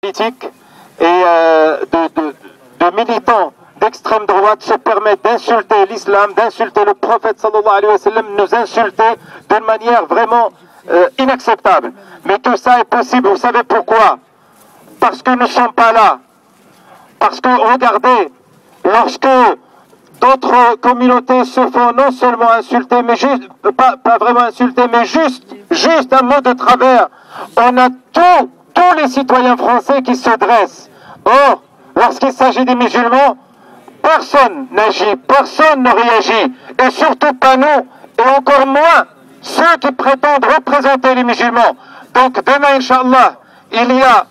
politiques et de militants d'extrême droite se permettent d'insulter l'islam, d'insulter le prophète sallallahu alayhi wa sallam, nous insulter d'une manière vraiment inacceptable. Mais tout ça est possible, vous savez pourquoi? Parce que nous ne sommes pas là. Parce que regardez, lorsque d'autres communautés se font non seulement insulter, mais juste, pas vraiment insulter, mais juste un mot de travers, on a tous les citoyens français qui se dressent. Or, lorsqu'il s'agit des musulmans, personne n'agit, personne ne réagit, et surtout pas nous, et encore moins ceux qui prétendent représenter les musulmans. Donc demain, Inch'Allah, il y a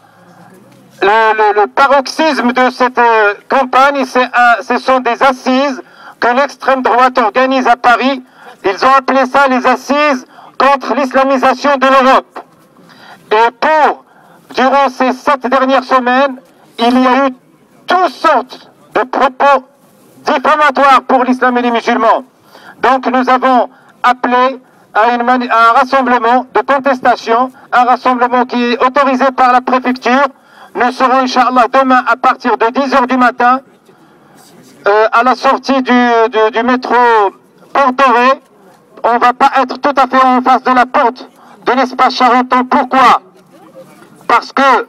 le paroxysme de cette campagne, ce sont des assises que l'extrême droite organise à Paris. Ils ont appelé ça les assises contre l'islamisation de l'Europe. Et durant ces 7 dernières semaines, il y a eu toutes sortes de propos diffamatoires pour l'islam et les musulmans. Donc nous avons appelé à un rassemblement de contestation, un rassemblement qui est autorisé par la préfecture. Nous serons, Inch'Allah, demain à partir de 10 h du matin à la sortie du métro Port-Doré. On ne va pas être tout à fait en face de la porte de l'espace Charenton. Pourquoi? Parce que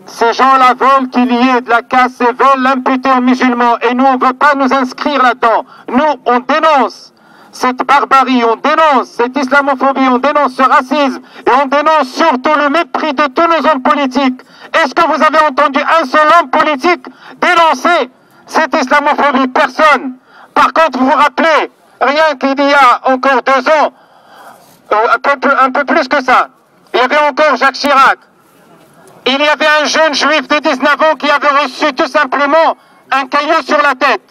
ces gens-là veulent qu'il y ait de la casse et veulent l'imputer aux musulmans. Et nous, on ne veut pas nous inscrire là-dedans. Nous, on dénonce cette barbarie, on dénonce cette islamophobie, on dénonce ce racisme et on dénonce surtout le mépris de tous nos hommes politiques. Est-ce que vous avez entendu un seul homme politique dénoncer cette islamophobie? Personne. Par contre, vous vous rappelez, rien qu'il y a encore 2 ans, un peu plus que ça, il y avait encore Jacques Chirac. Il y avait un jeune juif de 19 ans qui avait reçu tout simplement un caillou sur la tête.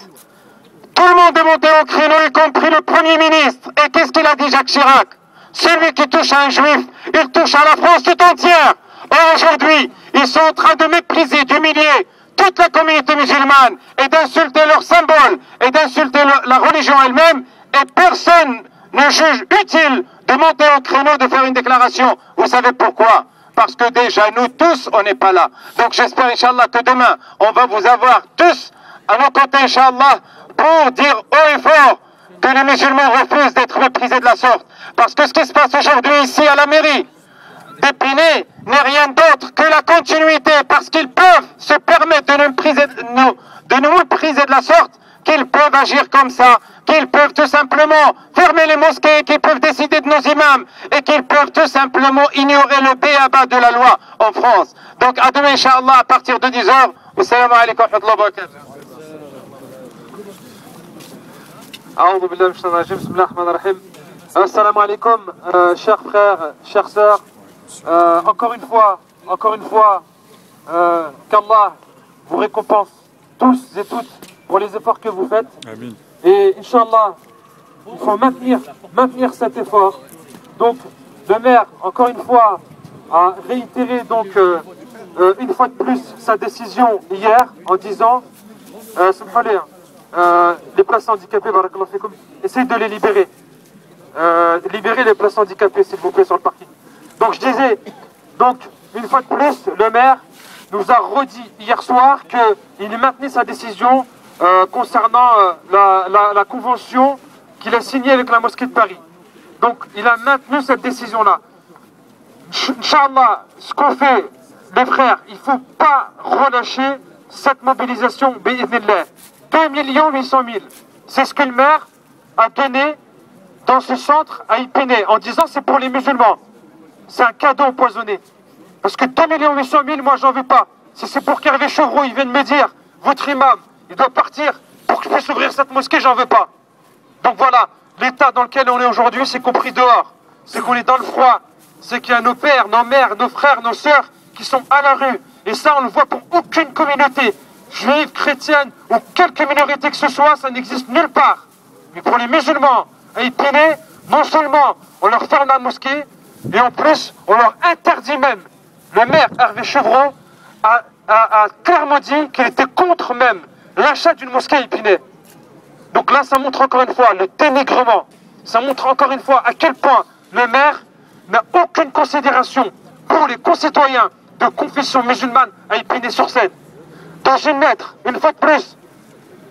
Tout le monde est monté au créneau, y compris le Premier ministre. Et qu'est-ce qu'il a dit, Jacques Chirac? Celui qui touche à un juif, il touche à la France tout entière. Or aujourd'hui, ils sont en train de mépriser, d'humilier toute la communauté musulmane et d'insulter leurs symboles et d'insulter la religion elle-même. Et personne ne juge utile de monter au créneau, de faire une déclaration. Vous savez pourquoi? Parce que déjà, nous tous, on n'est pas là. Donc j'espère, Inch'Allah, que demain, on va vous avoir tous à nos côtés, Inch'Allah, pour dire haut et fort que les musulmans refusent d'être méprisés de la sorte. Parce que ce qui se passe aujourd'hui ici à la mairie d'Épinay n'est rien d'autre que la continuité, parce qu'ils peuvent se permettre de nous mépriser de la sorte, qu'ils peuvent agir comme ça, qu'ils peuvent tout simplement fermer les mosquées, qu'ils peuvent décider de nos imams, et qu'ils peuvent tout simplement ignorer le b.a.-ba de la loi en France. Donc à demain, Inch'Allah, à partir de 10 h. Assalamu alaikum wa rahmatullahi wa barakatuh. A'udhu billahi minash shaitanir rajim. Bismillahir rahmanir rahim. Assalamu alaikum, chers frères, chères sœurs. Encore une fois, qu'Allah vous récompense tous et toutes pour les efforts que vous faites. Amin. Et Inch'Allah, il faut maintenir cet effort. Donc, le maire, encore une fois, a réitéré donc une fois de plus sa décision hier en disant les places handicapées, essayez de les libérer. Libérer les places handicapées, s'il vous plaît, sur le parking. Donc je disais, une fois de plus, le maire nous a redit hier soir qu'il maintenait sa décision concernant la convention qu'il a signée avec la mosquée de Paris. Donc il a maintenu cette décision-là. Inch'Allah, ce qu'on fait, les frères, il ne faut pas relâcher cette mobilisation, bi'idhnillah. 2 800 000, c'est ce que le maire a donné dans ce centre à Épinay, en disant c'est pour les musulmans. C'est un cadeau empoisonné. Parce que 2 800 000, moi j'en veux pas. Si c'est pour qu'Hervé Chevreau, il vient de me dire, votre imam, il doit partir pour que je puisse ouvrir cette mosquée, j'en veux pas. Donc voilà, l'état dans lequel on est aujourd'hui, c'est qu'on prie dehors. C'est qu'on est dans le froid. C'est qu'il y a nos pères, nos mères, nos frères, nos sœurs qui sont à la rue. Et ça, on le voit pour aucune communauté, juive, chrétienne ou quelque minorité que ce soit, ça n'existe nulle part. Mais pour les musulmans, à Épinay, non seulement on leur ferme la mosquée, et en plus, on leur interdit même. Le maire Hervé Chevreau a clairement dit qu'il était contre même l'achat d'une mosquée à Épinay. Donc là, ça montre encore une fois le dénigrement. Ça montre encore une fois à quel point le maire n'a aucune considération pour les concitoyens de confession musulmane à Épinay-sur-Seine. Dans une lettre, une fois de plus,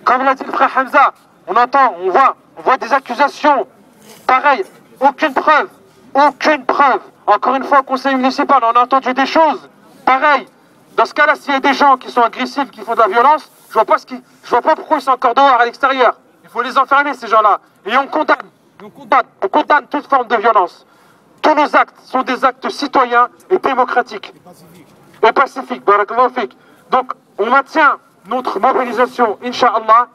comme l'a dit le frère Hamza, on entend, on voit des accusations. Pareil, aucune preuve. Encore une fois, au conseil municipal, on a entendu des choses. Pareil, dans ce cas-là, s'il y a des gens qui sont agressifs, qui font de la violence, je vois pas pourquoi ils sont encore dehors à l'extérieur. Il faut les enfermer, ces gens-là. Et on condamne toute forme de violence. Tous nos actes sont des actes citoyens et démocratiques. Et pacifiques, barakallahu fik. Donc, on maintient notre mobilisation, Inch'Allah.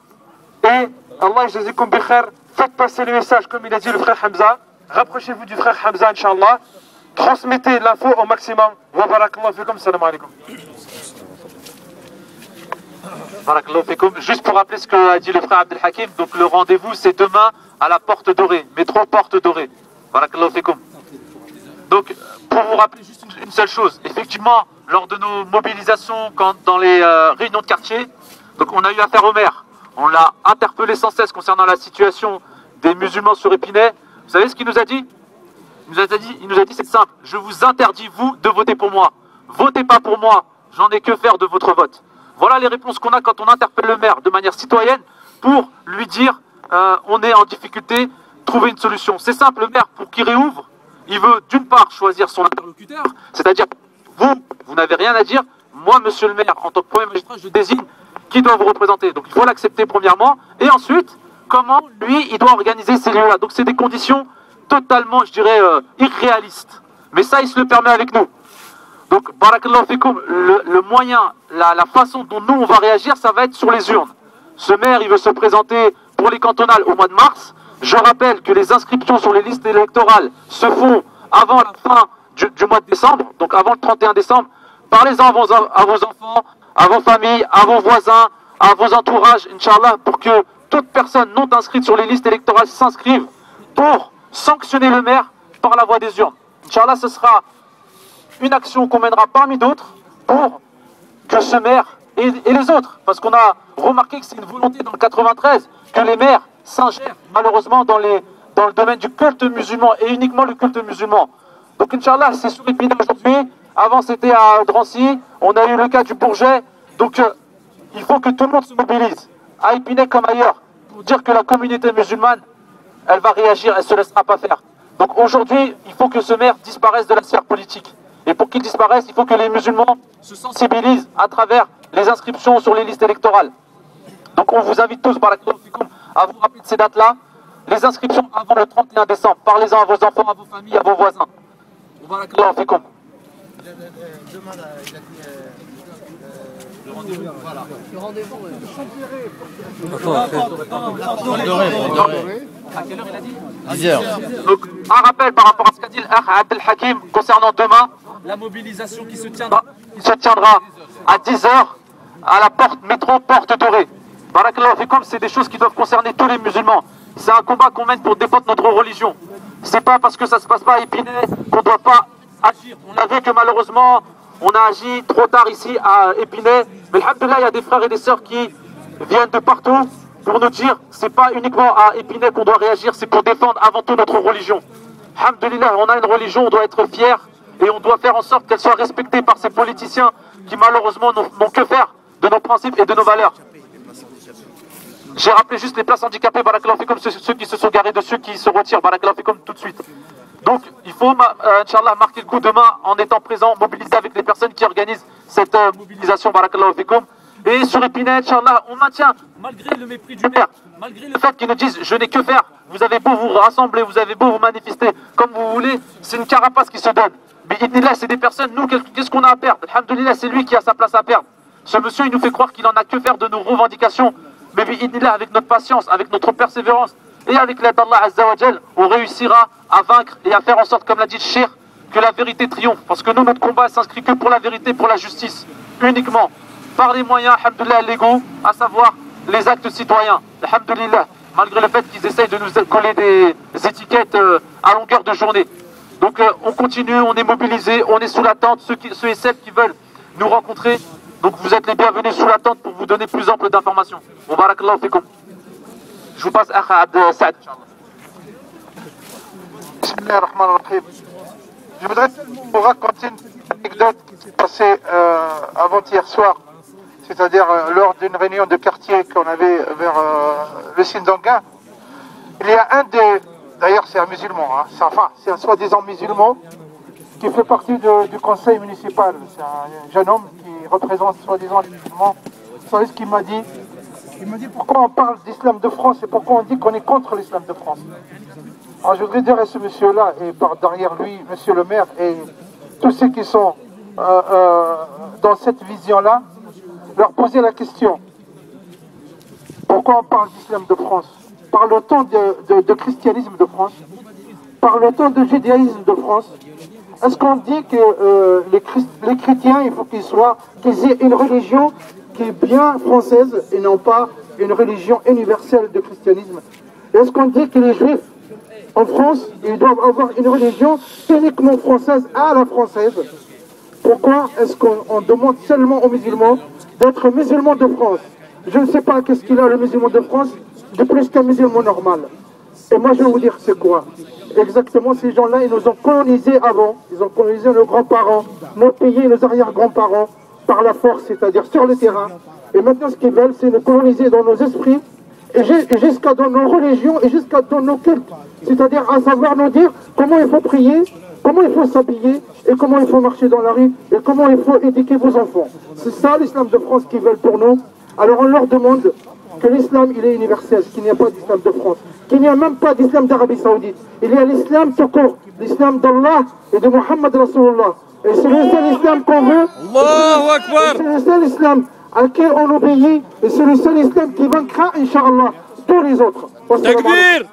Et Allah yajazikum bi khair. Faites passer le message, comme il a dit le frère Hamza. Rapprochez-vous du frère Hamza, Inch'Allah. Transmettez l'info au maximum. Wa barakallahu fikum. Salam alaikum. Barakallahu fikum. Juste pour rappeler ce qu'a dit le frère Abdel Hakim, donc le rendez-vous c'est demain à la Porte Dorée, métro Porte Dorée. Barakallahu fikum. Donc, pour vous rappeler juste une seule chose, effectivement, lors de nos mobilisations, dans les réunions de quartier, donc on a eu affaire au maire. On l'a interpellé sans cesse concernant la situation des musulmans sur Épinay. Vous savez ce qu'il nous a dit? Il nous a dit c'est simple, je vous interdis, vous, de voter pour moi. Votez pas pour moi, j'en ai que faire de votre vote. Voilà les réponses qu'on a quand on interpelle le maire de manière citoyenne pour lui dire on est en difficulté, trouver une solution. C'est simple, le maire, pour qu'il réouvre, il veut d'une part choisir son interlocuteur, c'est-à-dire vous n'avez rien à dire. Moi, monsieur le maire, en tant que premier magistrat, je désigne qui doit vous représenter. Donc il faut l'accepter premièrement. Et ensuite, comment lui, il doit organiser ces lieux-là. Donc c'est des conditions totalement, je dirais, irréalistes. Mais ça, il se le permet avec nous. Donc, barakallahu fikoum, le moyen, la façon dont nous, on va réagir, ça va être sur les urnes. Ce maire, il veut se présenter pour les cantonales au mois de mars. Je rappelle que les inscriptions sur les listes électorales se font avant la fin du mois de décembre, donc avant le 31 décembre. Parlez-en à vos enfants, à vos familles, à vos voisins, à vos entourages, Inch'Allah, pour que toute personne non inscrite sur les listes électorales s'inscrive pour sanctionner le maire par la voie des urnes. Inch'Allah, ce sera une action qu'on mènera parmi d'autres pour que ce maire et les autres, parce qu'on a remarqué que c'est une volonté dans le 93 que les maires s'ingèrent malheureusement dans le domaine du culte musulman et uniquement le culte musulman. Donc Inch'Allah, c'est sur Épinay aujourd'hui. Avant c'était à Drancy, on a eu le cas du Bourget. Donc il faut que tout le monde se mobilise, à Épinay comme ailleurs, pour dire que la communauté musulmane, elle va réagir, elle ne se laissera pas faire. Donc aujourd'hui, il faut que ce maire disparaisse de la sphère politique. Et pour qu'il disparaisse, il faut que les musulmans se sensibilisent à travers les inscriptions sur les listes électorales. Donc on vous invite tous, barakallahu fikoum, à vous rappeler de ces dates-là. Les inscriptions avant le 31 décembre. Parlez-en à vos enfants, à vos familles, à vos voisins. Barakallahu fikoum. Demain, il a dit le rendez-vous. Voilà. Le rendez-vous. À quelle heure il a dit? 10h. Donc, un rappel par rapport à ce qu'a dit Abdel Hakim concernant demain, la mobilisation qui se tiendra à 10h à la métro Porte Dorée. Barakallahu fikoum, c'est des choses qui doivent concerner tous les musulmans. C'est un combat qu'on mène pour défendre notre religion. C'est pas parce que ça se passe pas à Épinay qu'on doit pas agir. On a vu que malheureusement, on a agi trop tard ici à Épinay. Mais alhamdoulilah, il y a des frères et des sœurs qui viennent de partout pour nous dire c'est pas uniquement à Épinay qu'on doit réagir, c'est pour défendre avant tout notre religion. Alhamdoulilah, on a une religion, on doit être fier et on doit faire en sorte qu'elle soit respectée par ces politiciens qui malheureusement n'ont que faire de nos principes et de nos valeurs. J'ai rappelé juste les places handicapées, barakallahu fikoum, ceux qui se sont garés dessus, qui se retirent, barakallahu fikoum, tout de suite. Donc, il faut, Inch'Allah, marquer le coup demain en étant présent, mobiliser avec les personnes qui organisent cette mobilisation, barakallahu fikoum. Et sur Épinay, Inch'Allah, on maintient, malgré le mépris du maire, malgré le fait qu'ils nous disent je n'ai que faire, vous avez beau vous rassembler, vous avez beau vous manifester comme vous voulez, c'est une carapace qui se donne. Mais là, c'est des personnes, nous, qu'est-ce qu'on a à perdre? Alhamdoulilah, c'est lui qui a sa place à perdre. Ce monsieur, il nous fait croire qu'il n'en a que faire de nos revendications. Mais avec notre patience, avec notre persévérance et avec l'aide d'Allah Azza wa Jal, on réussira à vaincre et à faire en sorte, comme l'a dit le Cheikh, que la vérité triomphe. Parce que nous, notre combat s'inscrit que pour la vérité, pour la justice, uniquement par les moyens, alhamdoulilah, légaux, à savoir les actes citoyens. Alhamdoulilah, malgré le fait qu'ils essayent de nous coller des étiquettes à longueur de journée. Donc on continue, on est mobilisés, on est sous la tente, ceux et celles qui veulent nous rencontrer. Donc vous êtes les bienvenus sous la tente pour vous donner plus ample d'informations. Wa barakallahu fikoum. Je vous passe à Abd Saad. Bismillahir Rahmanir Rahim. Je voudrais seulement vous raconter une anecdote. anecdote qui s'est passée avant-hier soir, c'est-à-dire lors d'une réunion de quartier qu'on avait vers le Sindanga. Il y a un des... D'ailleurs, c'est un musulman, hein, c'est un soi-disant musulman qui fait partie du conseil municipal. C'est un jeune homme qui représente soi-disant les musulmans. Vous savez ce qu'il m'a dit? Il m'a dit pourquoi on parle d'islam de France et pourquoi on dit qu'on est contre l'islam de France. Alors je voudrais dire à ce monsieur-là et par derrière lui, monsieur le maire et tous ceux qui sont dans cette vision-là, leur poser la question. Pourquoi on parle d'islam de France? Parle-t-on de christianisme de France? Parle-t-on de judaïsme de France? Est-ce qu'on dit que les chrétiens, il faut qu'ils aient une religion qui est bien française et non pas une religion universelle de christianisme? Est-ce qu'on dit que les juifs en France, ils doivent avoir une religion uniquement française à la française? Pourquoi est-ce qu'on demande seulement aux musulmans d'être musulmans de France? Je ne sais pas qu'est-ce qu'il a le musulman de France de plus qu'un musulman normal. Et moi je vais vous dire c'est quoi. Exactement, ces gens-là, ils nous ont colonisés avant, ils ont colonisé nos grands-parents, nos pays, nos arrière-grands-parents, par la force, c'est-à-dire sur le terrain. Et maintenant ce qu'ils veulent, c'est nous coloniser dans nos esprits, et jusqu'à dans nos religions, et jusqu'à dans nos cultes. C'est-à-dire à savoir nous dire comment il faut prier, comment il faut s'habiller, et comment il faut marcher dans la rue, et comment il faut éduquer vos enfants. C'est ça l'islam de France qu'ils veulent pour nous. Alors on leur demande que l'islam il est universel, qu'il n'y a pas d'islam de France, qu'il n'y a même pas d'islam d'Arabie Saoudite. Il y a l'islam tout court, l'islam d'Allah et de Muhammad Rasulullah. Et c'est le seul islam qu'on veut. Allahu Akbar. C'est le seul islam à qui on obéit, et c'est le seul islam qui vaincra, Inch'Allah, tous les autres. Takbir!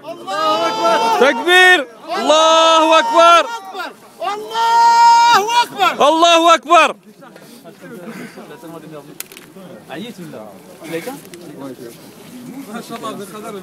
Takbir! Allahu Akbar! Allahu Akbar! Allahu Akbar! عييت ولا؟ ليك؟ ما شاء الله بخضر